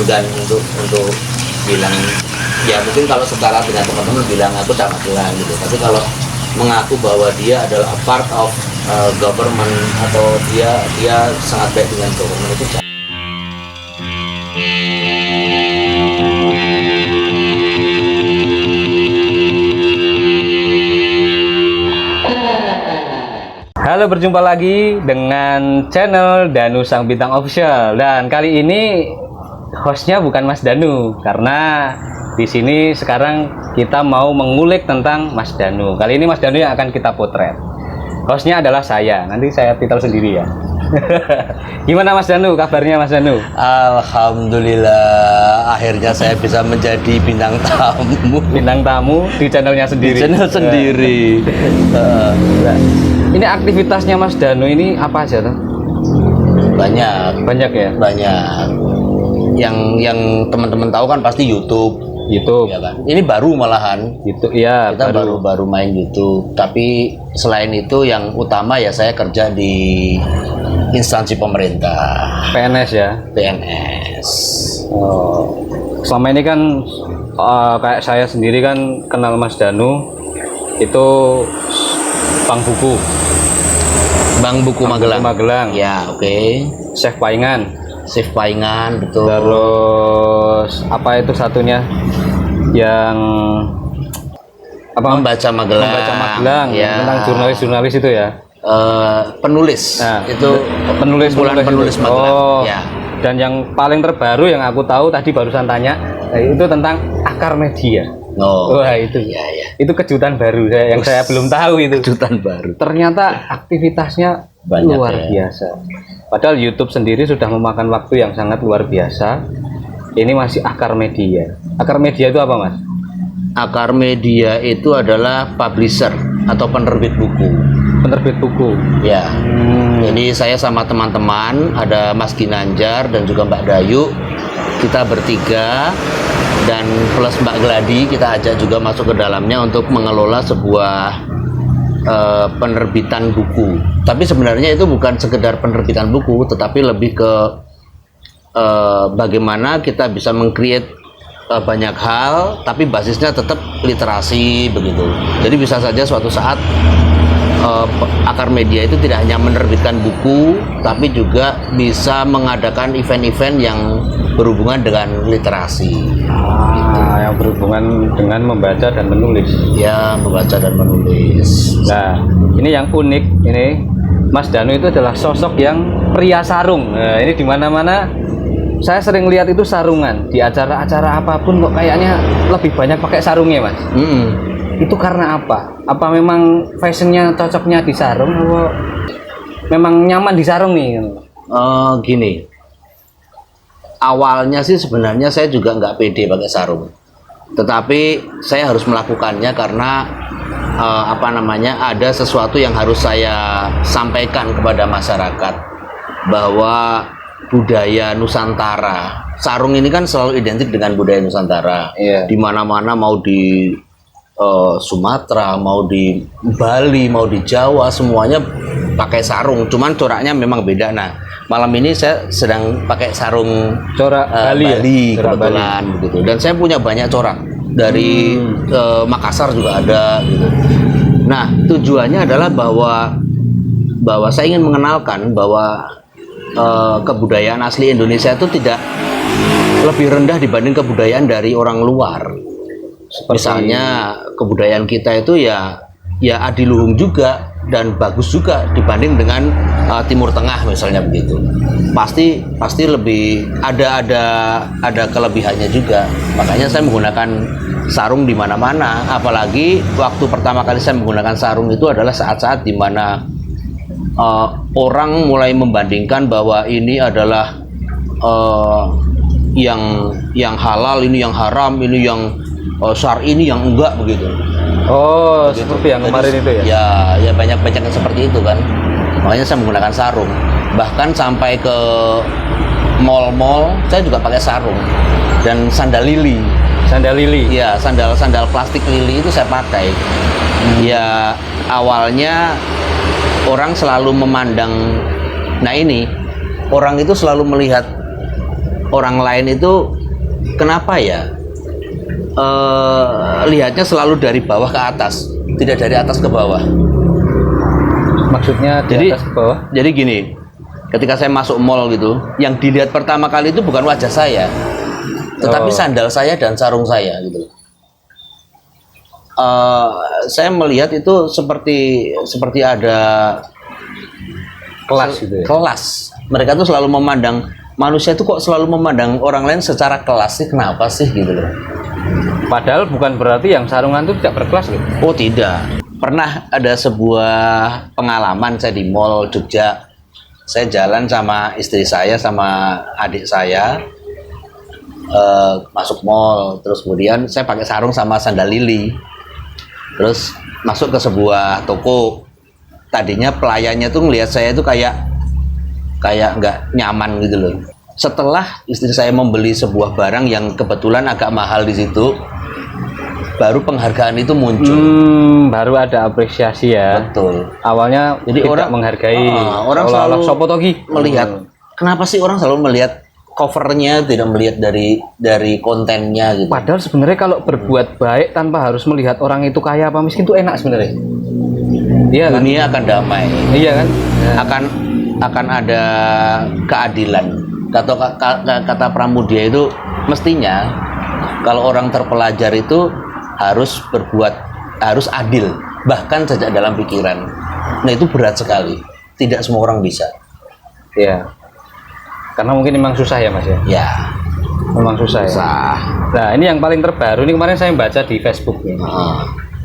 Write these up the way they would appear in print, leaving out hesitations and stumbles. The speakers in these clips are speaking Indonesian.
enggan untuk bilang, ya mungkin kalau setara dengan teman-teman bilang aku tak Magelang gitu, tapi kalau mengaku bahwa dia adalah a part of government atau dia sangat baik dengan government itu. Halo, berjumpa lagi dengan channel Danu Sang Bintang Official, dan kali ini hostnya bukan Mas Danu karena di sini sekarang kita mau mengulik tentang Mas Danu. Kali ini Mas Danu yang akan kita potret. Hostnya adalah saya. Nanti saya titel sendiri ya. Gimana Mas Danu? Kabarnya Mas Danu? Alhamdulillah, akhirnya saya bisa menjadi bintang tamu. Bintang tamu di channelnya sendiri. Di channel sendiri. Ini aktivitasnya Mas Danu ini apa aja tuh? Banyak ya? Banyak. Yang teman-teman tahu kan pasti YouTube. Ya kan? Ini baru malahan. YouTube ya. Kita baru main YouTube. Tapi selain itu yang utama ya saya kerja di instansi pemerintah. PNS ya? PNS. Oh. Selama ini kan kayak saya sendiri kan kenal Mas Danu itu Bank Buku Magelang. Ya, oke. Chef Paingan, betul. Terus apa itu satunya yang apa? Membaca Magelang. Ya. Tentang jurnalis itu ya. Penulis. Nah, itu penulis Magelang. Oh. Ya. Dan yang paling terbaru yang aku tahu tadi barusan tanya itu tentang akar media. Oh. Wah, itu ya. Itu kejutan baru yang saya belum tahu itu. Kejutan baru. Ternyata aktivitasnya banyak, luar biasa. Padahal YouTube sendiri sudah memakan waktu yang sangat luar biasa. Ini masih akar media. Akar media itu apa, Mas? Akar media itu adalah publisher atau penerbit buku. Penerbit buku. Ya. Jadi saya sama teman-teman, ada Mas Ginanjar dan juga Mbak Dayu. Kita bertiga dan plus Mbak Gladi, kita ajak juga masuk ke dalamnya untuk mengelola sebuah penerbitan buku. Tapi sebenarnya itu bukan sekedar penerbitan buku, tetapi lebih ke bagaimana kita bisa meng-create banyak hal, tapi basisnya tetap literasi begitu. Jadi bisa saja suatu saat akar media itu tidak hanya menerbitkan buku, tapi juga bisa mengadakan event-event yang berhubungan dengan literasi. Yang berhubungan dengan membaca dan menulis. Ya, membaca dan menulis. Nah, ini yang unik ini, Mas Danu itu adalah sosok yang pria sarung. Nah, ini di mana-mana saya sering lihat itu sarungan di acara-acara apapun kok kayaknya lebih banyak pakai sarungnya, Mas. Itu karena apa? Apa memang fashionnya cocoknya di sarung atau memang nyaman di sarung nih? Gini, awalnya sih sebenarnya saya juga nggak pede pakai sarung, tetapi saya harus melakukannya karena ada sesuatu yang harus saya sampaikan kepada masyarakat bahwa budaya Nusantara, sarung ini kan selalu identik dengan budaya Nusantara. Di mana-mana, mau di Sumatera, mau di Bali, mau di Jawa, semuanya pakai sarung. Cuman coraknya memang beda. Nah, malam ini saya sedang pakai sarung corak Bali kebetulan begitu. Dan saya punya banyak corak dari Makassar juga ada gitu. Nah, tujuannya adalah bahwa saya ingin mengenalkan bahwa kebudayaan asli Indonesia itu tidak lebih rendah dibanding kebudayaan dari orang luar. Misalnya kebudayaan kita itu ya adiluhung juga dan bagus juga dibanding dengan Timur Tengah misalnya begitu. Pasti lebih ada kelebihannya juga. Makanya saya menggunakan sarung di mana-mana. Apalagi waktu pertama kali saya menggunakan sarung itu adalah saat-saat di mana orang mulai membandingkan bahwa ini adalah yang halal, ini yang haram, ini yang syar'i, ini yang enggak begitu. Oh, begitu. Seperti yang kemarin itu ya? Ya banyak yang seperti itu kan. Makanya saya menggunakan sarung. Bahkan sampai ke mall-mall saya juga pakai sarung dan sandal lili. Ya, sandal plastik lili itu saya pakai. Ya, awalnya orang selalu memandang, nah ini orang itu selalu melihat orang lain itu kenapa ya lihatnya selalu dari bawah ke atas, tidak dari atas ke bawah. Maksudnya di atas ke bawah? Jadi gini, ketika saya masuk mall gitu, yang dilihat pertama kali itu bukan wajah saya, tetapi sandal saya dan sarung saya gitu. Saya melihat itu seperti ada Kelas gitu ya? Kelas. Mereka tuh selalu memandang manusia itu kok selalu memandang orang lain secara kelas sih, kenapa sih gitu loh. Padahal bukan berarti yang sarungan itu tidak berkelas gitu. Oh tidak. Pernah ada sebuah pengalaman saya di mall Jogja. Saya jalan sama istri saya sama adik saya masuk mall, terus kemudian saya pakai sarung sama sandal lili. Terus masuk ke sebuah toko. Tadinya pelayannya tuh ngelihat saya itu kayak nggak nyaman gitu loh. Setelah istri saya membeli sebuah barang yang kebetulan agak mahal di situ, baru penghargaan itu muncul. Baru ada apresiasi ya. Betul. Awalnya Jadi tidak orang menghargai. Orang selalu sopotogi melihat. Kenapa sih orang selalu melihat covernya, tidak melihat dari kontennya gitu. Padahal sebenarnya kalau berbuat baik tanpa harus melihat orang itu kaya apa miskin itu enak sebenarnya. Iya kan? Dunia akan damai. Iya kan? Akan ada keadilan. Kata Pramudia itu mestinya kalau orang terpelajar itu harus adil, bahkan sejak dalam pikiran. Nah itu berat sekali, tidak semua orang bisa. Iya. Karena mungkin memang susah ya Mas ya. Ya. Memang susah. Ya. Nah ini yang paling terbaru ini kemarin saya baca di Facebook nih.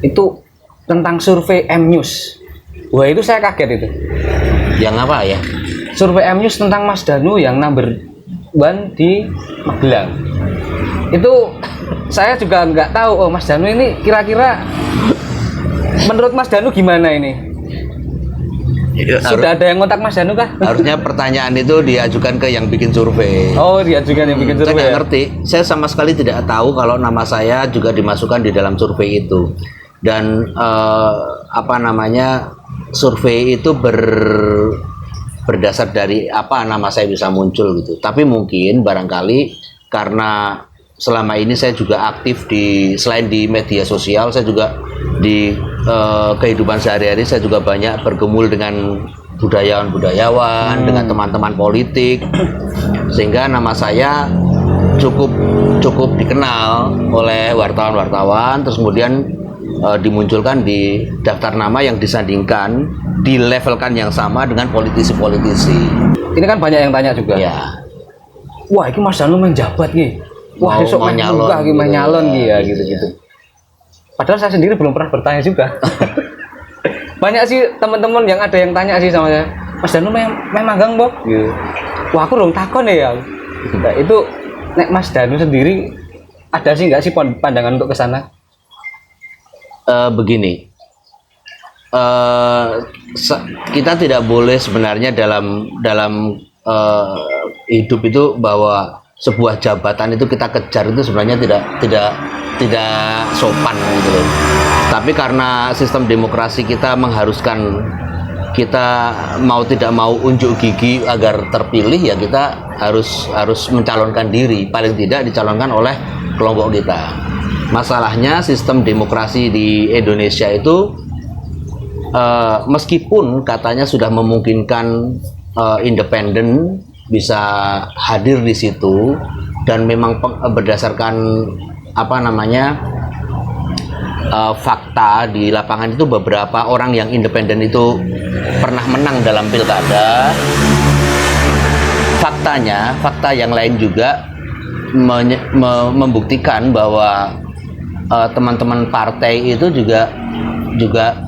Itu tentang survei M-News. Wah itu saya kaget itu. Yang apa ya? Survei M-News tentang Mas Danu yang number 1 di Magelang. Itu saya juga nggak tahu. Oh Mas Danu ini kira-kira menurut Mas Danu gimana ini? Sudah ada yang ngontak Mas Danu kah? Harusnya pertanyaan itu diajukan ke yang bikin survei. Oh diajukan yang bikin survei. Saya nggak ngerti. Saya sama sekali tidak tahu kalau nama saya juga dimasukkan di dalam survei itu. Dan survei itu berdasar dari apa nama saya bisa muncul gitu. Tapi mungkin barangkali karena selama ini saya juga aktif selain di media sosial, saya juga di kehidupan sehari-hari saya juga banyak bergumul dengan budayawan, dengan teman-teman politik, sehingga nama saya cukup dikenal oleh wartawan, terus kemudian dimunculkan di daftar nama yang disandingkan, dilevelkan yang sama dengan politisi-politisi. Ini kan banyak yang tanya juga. Ya. Wah, ini Mas Danu menjabat nih. Wah, besok main nyalon ya gitu-gitu. Padahal saya sendiri belum pernah bertanya juga. Banyak sih teman-teman yang ada yang tanya sih sama saya, Mas Danu main magang, Bob? Gitu. Wah, aku belum takon ya. Nah, itu nek Mas Danu sendiri ada sih nggak sih pandangan untuk ke sana? Begini. Kita tidak boleh sebenarnya dalam hidup itu bahwa sebuah jabatan itu kita kejar itu sebenarnya tidak sopan gitu loh. Tapi karena sistem demokrasi kita mengharuskan kita mau tidak mau unjuk gigi agar terpilih, ya kita harus mencalonkan diri, paling tidak dicalonkan oleh kelompok kita. Masalahnya sistem demokrasi di Indonesia itu meskipun katanya sudah memungkinkan independen bisa hadir di situ, dan memang berdasarkan fakta di lapangan itu beberapa orang yang independen itu pernah menang dalam pilkada. Fakta yang lain juga membuktikan bahwa teman-teman partai itu juga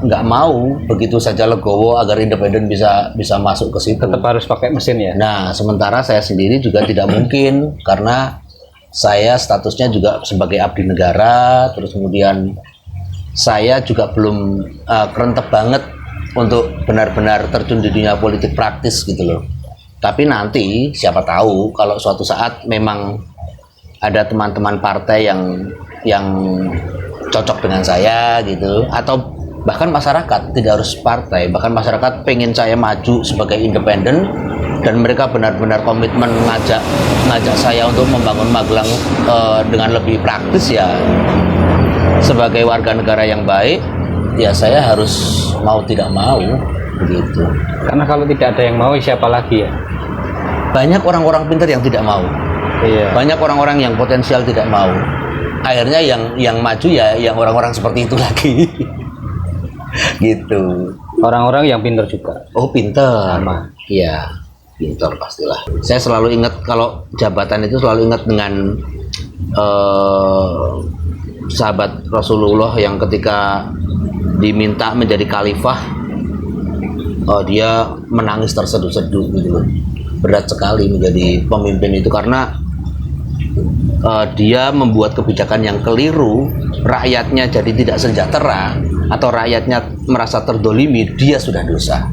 nggak mau begitu saja legowo agar independen bisa masuk ke situ. Tetap harus pakai mesin ya. Nah, sementara saya sendiri juga tidak mungkin karena saya statusnya juga sebagai abdi negara, terus kemudian saya juga belum kerentep banget untuk benar-benar terjun di dunia politik praktis gitu loh. Tapi nanti siapa tahu kalau suatu saat memang ada teman-teman partai yang cocok dengan saya gitu, atau bahkan masyarakat, tidak harus partai, bahkan masyarakat pengen saya maju sebagai independen, dan mereka benar-benar komitmen ngajak saya untuk membangun Magelang dengan lebih praktis, ya sebagai warga negara yang baik ya saya harus mau tidak mau begitu. Karena kalau tidak ada yang mau, siapa lagi ya? Banyak orang-orang pintar yang tidak mau. Iya. Banyak orang-orang yang potensial tidak mau. Akhirnya yang maju ya yang orang-orang seperti itu lagi. Gitu. Orang-orang yang pintar juga. Oh, pintar. Sama. Iya, pintar pastilah. Saya selalu ingat kalau jabatan itu selalu ingat dengan sahabat Rasulullah yang ketika diminta menjadi khalifah, dia menangis terseduh-seduh gitu loh. Berat sekali menjadi pemimpin itu karena dia membuat kebijakan yang keliru, rakyatnya jadi tidak sejahtera atau rakyatnya merasa terdolimi, dia sudah dosa.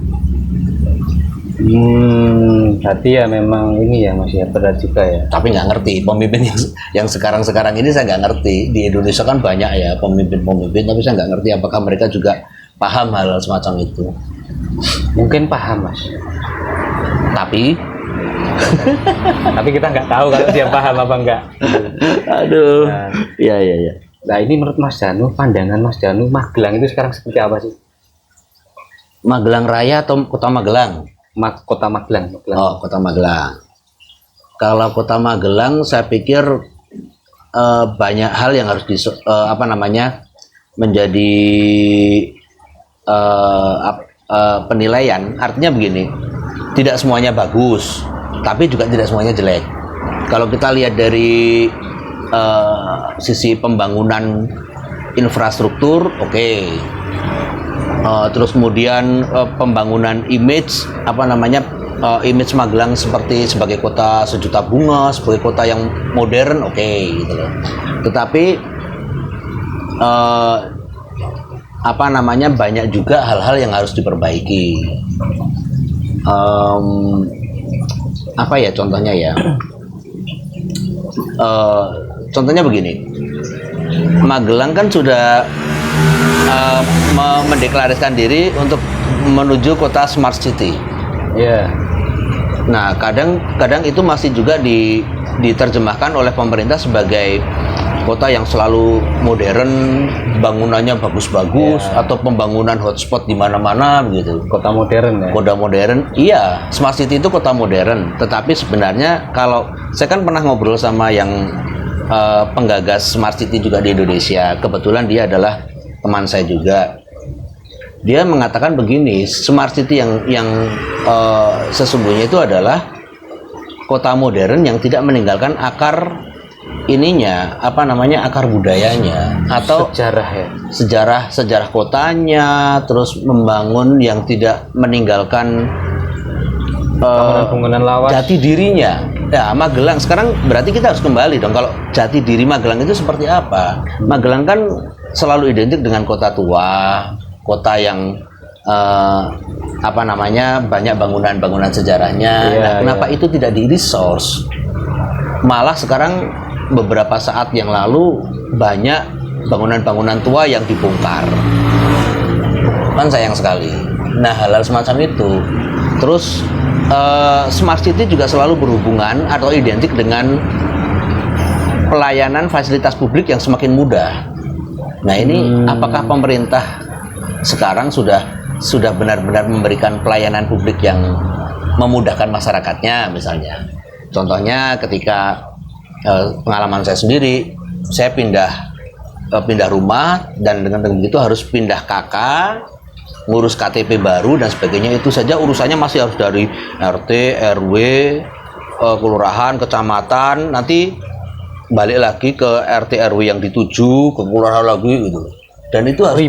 Berarti ya memang ini ya Mas ya, berat juga ya. Tapi nggak ngerti pemimpin yang sekarang ini saya nggak ngerti. Di Indonesia kan banyak ya pemimpin, tapi saya nggak ngerti apakah mereka juga paham hal semacam itu. Mungkin paham Mas. Tapi kita nggak tahu kalau dia paham apa enggak. aduh. Nah. Iya. Nah ini menurut Mas Danu, pandangan Mas Danu, Magelang itu sekarang seperti apa sih? Magelang Raya atau Kota Magelang? Kota Magelang. Oh, Kota Magelang. Kalau Kota Magelang, saya pikir banyak hal yang harus menjadi penilaian. Artinya begini, tidak semuanya bagus, tapi juga tidak semuanya jelek. Kalau kita lihat dari sisi pembangunan infrastruktur, oke. Terus kemudian pembangunan image image Magelang sebagai kota sejuta bunga, sebagai kota yang modern, oke, gitu loh. Tetapi banyak juga hal-hal yang harus diperbaiki. Contohnya ya? Contohnya begini, Magelang kan sudah mendeklarasikan diri untuk menuju kota smart city. Iya. Nah, kadang itu masih juga diterjemahkan oleh pemerintah sebagai kota yang selalu modern, bangunannya bagus-bagus, atau pembangunan hotspot di mana-mana begitu. Kota modern ya. Kota modern, iya. Smart city itu kota modern. Tetapi sebenarnya kalau saya kan pernah ngobrol sama yang penggagas smart city juga di Indonesia. Kebetulan dia adalah teman saya juga. Dia mengatakan begini, smart city yang sesungguhnya itu adalah kota modern yang tidak meninggalkan akar akar budayanya atau sejarah kotanya, terus membangun yang tidak meninggalkan bangunan lawas, jati dirinya. Ya, Magelang sekarang berarti kita harus kembali dong. Kalau jati diri Magelang itu seperti apa? Magelang kan selalu identik dengan kota tua, kota yang banyak bangunan-bangunan sejarahnya. Kenapa itu tidak di-resource? Malah sekarang beberapa saat yang lalu banyak bangunan-bangunan tua yang dibongkar. Kan sayang sekali. Nah, hal-hal semacam itu. Terus smart city juga selalu berhubungan atau identik dengan pelayanan fasilitas publik yang semakin mudah. Nah, ini apakah pemerintah sekarang sudah benar-benar memberikan pelayanan publik yang memudahkan masyarakatnya misalnya. Contohnya ketika pengalaman saya sendiri, saya pindah rumah dan dengan begitu harus pindah KK, ngurus KTP baru dan sebagainya. Itu saja urusannya masih harus dari RT, RW, kelurahan, kecamatan, nanti balik lagi ke RT RW yang dituju, ke kelurahan lagi gitu. Dan itu harus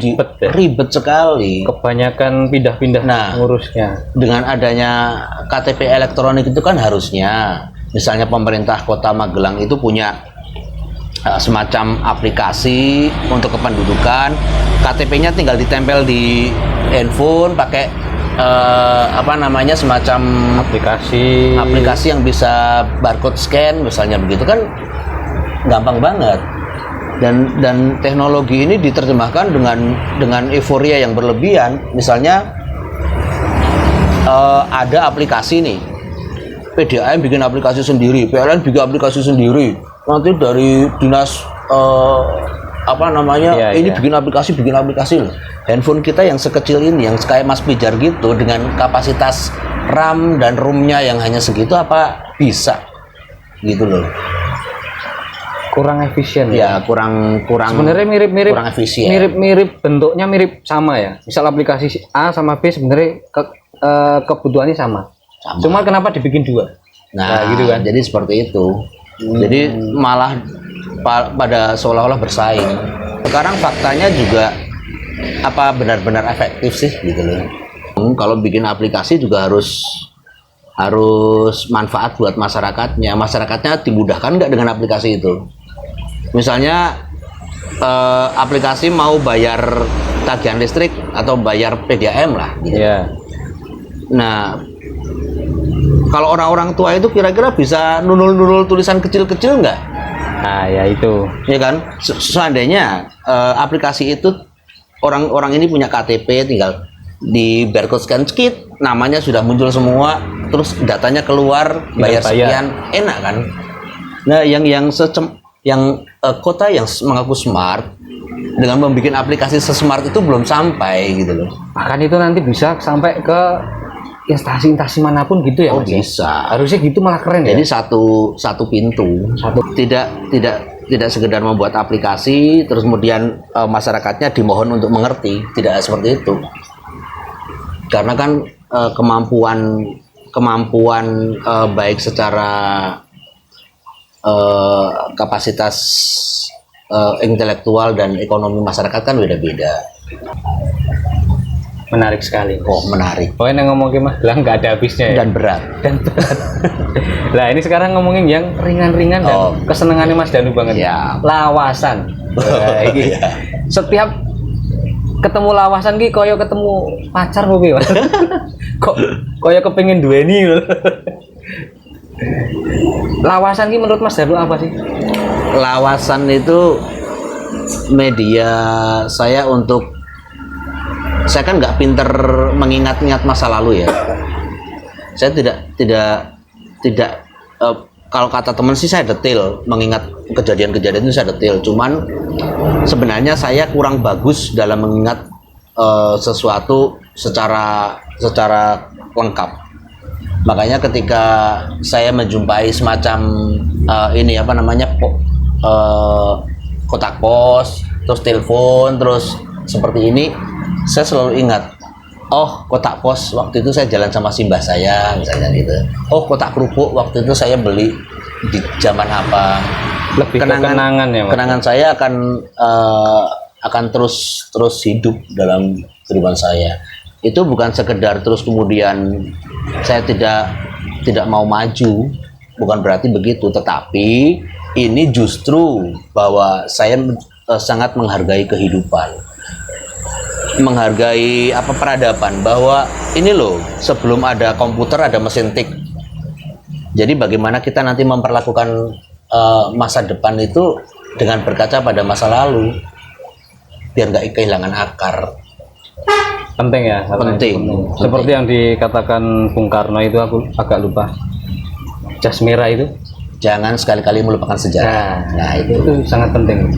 ribet sekali. Kebanyakan pindah-pindah ngurusnya. Dengan adanya KTP elektronik itu kan harusnya, misalnya pemerintah Kota Magelang itu punya semacam aplikasi untuk kependudukan, KTP-nya tinggal ditempel di handphone pakai semacam aplikasi yang bisa barcode scan misalnya begitu kan, gampang banget. Dan teknologi ini diterjemahkan dengan euforia yang berlebihan. Misalnya ada aplikasi nih PDAM bikin aplikasi sendiri, PLN bikin aplikasi sendiri, nanti dari dinas ini bikin aplikasi loh. Handphone kita yang sekecil ini, yang kayak Mas Pijar gitu, dengan kapasitas RAM dan ROM-nya yang hanya segitu, apa bisa gitu loh. Kurang efisien Ya, kurang sebenarnya mirip-mirip, kurang efisien. mirip-mirip bentuknya, mirip sama ya. Misal aplikasi A sama B sebenarnya kebutuhannya sama. Cuma kenapa dibikin dua? Nah, gitu kan. jadi seperti itu. Jadi malah pada seolah-olah bersaing. Sekarang faktanya juga apa benar-benar efektif sih gitu loh. Kalau bikin aplikasi juga harus manfaat buat masyarakatnya. Masyarakatnya dimudahkan nggak dengan aplikasi itu? Misalnya aplikasi mau bayar tagihan listrik atau bayar PDAM lah gitu. Iya. Nah, kalau orang-orang tua itu kira-kira bisa nunul-nunul tulisan kecil-kecil nggak? Nah, ya itu. Ya kan? Seandainya aplikasi itu orang ini punya KTP, tinggal di barcode scan skit, namanya sudah muncul semua, terus datanya keluar, bayar sekian, enak kan? Nah, yang kota yang mengaku smart dengan membuat aplikasi sesmart itu belum sampai gitu loh. Bahkan itu nanti bisa sampai ke instansi manapun gitu ya, Oh, Mas? bisa. Harusnya gitu malah keren ya. Jadi satu pintu, tidak sekedar membuat aplikasi terus kemudian masyarakatnya dimohon untuk mengerti, tidak seperti itu. Karena kan kemampuan baik secara kapasitas intelektual dan ekonomi masyarakat kan beda-beda. Menarik sekali. Oh, menarik Pokoknya ngomongin mah lah nggak ada habisnya ya. dan berat. Nah, ini sekarang ngomongin yang ringan-ringan dan kesenangannya Mas Danu banget. Ya. Lawasan. Nah, ini setiap ketemu lawasan ki koyo ketemu pacar piye, Mas? Kok koyo kepengin duweni lho. Lawasan ki menurut Mas Danu apa sih? Lawasan itu media saya kan nggak pinter mengingat-ingat masa lalu ya. Saya tidak kalau kata teman sih saya detail mengingat kejadian-kejadian itu, saya detail. Cuman sebenarnya saya kurang bagus dalam mengingat sesuatu secara lengkap. Makanya ketika saya menjumpai semacam kotak pos, terus telepon, terus seperti ini, saya selalu ingat, oh kotak pos waktu itu saya jalan sama simbah saya misalnya gitu. Oh kotak kerupuk waktu itu saya beli di zaman apa. Lebih kenangan ya, Mas? Kenangan saya akan terus hidup dalam kehidupan saya. Itu bukan sekedar terus kemudian saya tidak mau maju, bukan berarti begitu, tetapi ini justru bahwa saya sangat menghargai kehidupan, menghargai peradaban, bahwa ini loh, sebelum ada komputer ada mesin tik. Jadi bagaimana kita nanti memperlakukan masa depan itu dengan berkaca pada masa lalu, biar nggak kehilangan akar. Penting ya. Penting. Seperti yang dikatakan Bung Karno itu, aku agak lupa. Jas merah itu. Jangan sekali-kali melupakan sejarah. Nah itu sangat penting.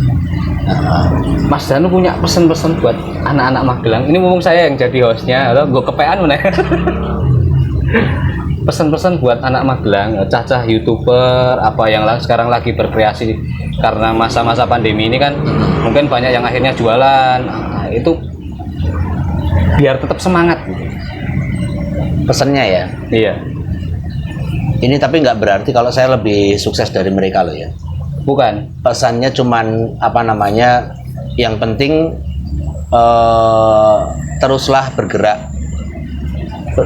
Mas Danu punya pesan-pesan buat anak-anak Magelang. Ini mumpung saya yang jadi hostnya, gue kepean mana? Pesan-pesan buat anak Magelang, cacah YouTuber, apa yang sekarang lagi berkreasi karena masa-masa pandemi ini kan, mungkin banyak yang akhirnya jualan. Nah, itu biar tetap semangat. Pesannya ya. Iya. Ini tapi nggak berarti kalau saya lebih sukses dari mereka loh ya. Bukan. Pesannya cuman yang penting teruslah bergerak,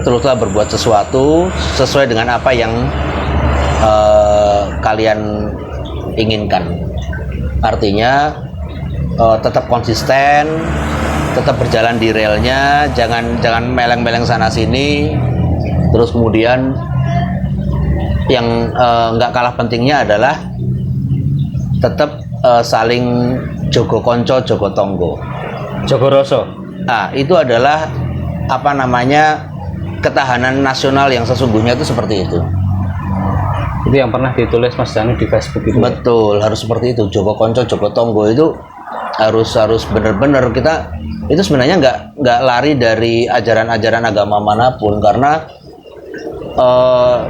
teruslah berbuat sesuatu sesuai dengan apa yang kalian inginkan. Artinya tetap konsisten, tetap berjalan di relnya, jangan meleng-meleng sana sini. Terus kemudian yang nggak kalah pentingnya adalah tetap saling jogo konco, jogo tonggo, jogo roso. Nah, itu adalah ketahanan nasional yang sesungguhnya itu seperti itu. Itu yang pernah ditulis Mas Danu di Facebook itu. Betul, harus seperti itu. Joko Konco, Joko Tonggo itu harus benar-benar kita itu sebenarnya nggak lari dari ajaran-ajaran agama manapun, karena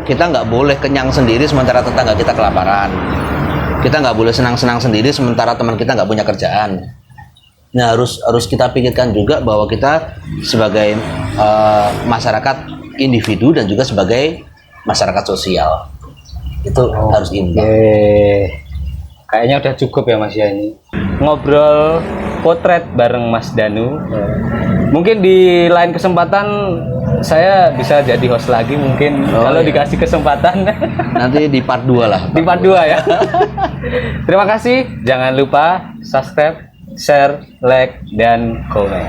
kita nggak boleh kenyang sendiri sementara tetangga kita kelaparan. Kita nggak boleh senang-senang sendiri sementara teman kita nggak punya kerjaan. Nah, harus kita pikirkan juga bahwa kita sebagai masyarakat individu dan juga sebagai masyarakat sosial itu harus imbang. Kayaknya udah cukup ya Mas ya ini ngobrol potret bareng Mas Danu. Mungkin di lain kesempatan saya bisa jadi host lagi mungkin kalau dikasih kesempatan. Nanti di part 2 lah. Di part 2 ya. Terima kasih. Jangan lupa subscribe, share, like, dan komen.